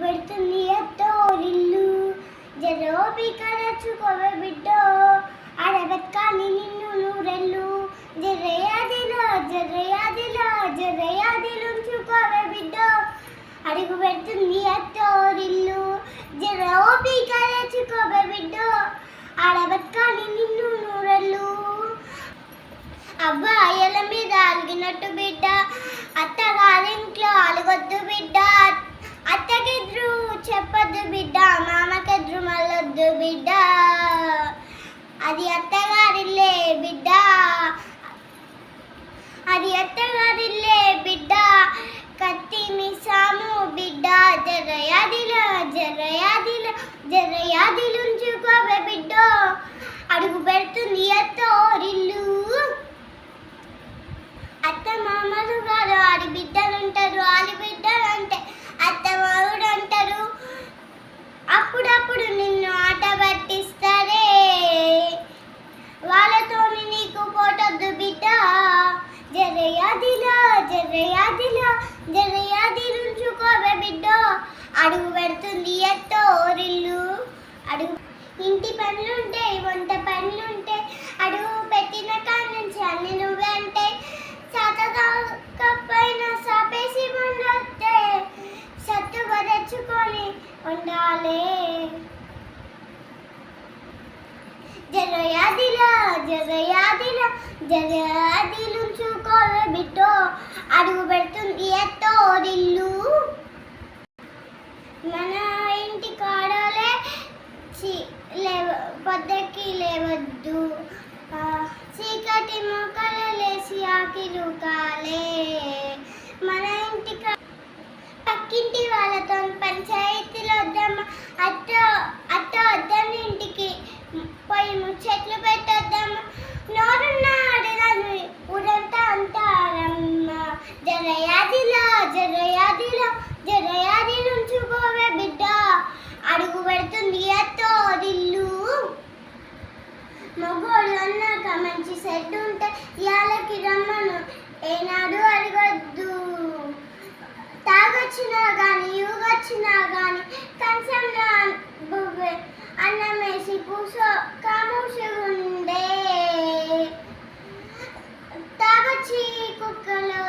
పెడుతుంది అత్తోరిల్లు జరోపిక తెచ్చుకోవే బిడ్డో ఆడబెత్కాలి నిన్ను నూరెళ్ళు జరయాదిలో జరయాదిలుంచుకోవే బిడ్డో అడుగు పెడుతుంది అత్తోరిల్లు జరోపిక తెచ్చుకోవే బిడ్డో ఆడబెత్కాలి నిన్ను నూరెళ్ళు అబ్బాయిల మీద అలిగినట్టు బిడ్డ అత్తగారింట్లో అలగొద్దు బిడ్డ అత్తకెదురు చెప్పొద్దు బిడ్డ మామకెదురు మళ్ళొద్దు బిడ్డ అది అత్తగారిల్లే బిడ్డ అది అత్తగారిల్లే బిడ్డ కత్తి మిసాము బిడ్డ జరయాదిలుంచుకోవే బిడ్డ అడుగు పెడుతుంది అత్తోరిల్లు అత్త మామలు గారు ఆడి బిడ్డలు ఉంటారు ఆడి బిడ్డలు అంటే అత్త మావుడు అంటారు అప్పుడప్పుడు నిన్ను ఆట పట్టిస్తారే వాళ్ళతోని నీకు పోటొద్దు బిడ్డ జరయాదిలుంచుకోవే బిడ్డ అడుగు పెడుతుంది ఎత్తోరిల్లు అడుగు ఇంటి పనులుంటే వంట పనులుంటే అడుగు పెట్టిన కాడి నుంచి అన్ని నువ్వే అంటే సాతకపోయినా సాపేసి ఉండొస్తే సత్తుగా తెచ్చుకొని ఉండాలి జరయాదిలుంచుకోవే బిడ్డో అడుగు పెడుతుంది ఎత్తోరిల్లు మన ఇంటి కాడలే పొద్దకి లేవద్దు చీకటి మొక్కలు లేసి ఆకిలు కాలే మన ఇంటి పక్కింటి వాళ్ళతో పంచాయతీలో వద్దామా అత్త వద్దని ఇంటికి పోయి ముచ్చట్లు పెట్టొద్దామా నోరున్న ఆడదాన్ని ఊరంతా అంటారమ్మ జరయాదిలుంచుకోవే బిడ్డ అడుగు పెడుతుంది అత్తోరిల్లు మగోళ్ళు అన్నాక మంచి సెట్ ఉంటే ఇయాలకి రమ్మను ఏనాడు అడగొద్దు తాగొచ్చినా కానీ యూగొచ్చినా కానీ కంచంలో అన్నం వేసి కూసో కామూసుగుండే తాగొచ్చి కుక్కలు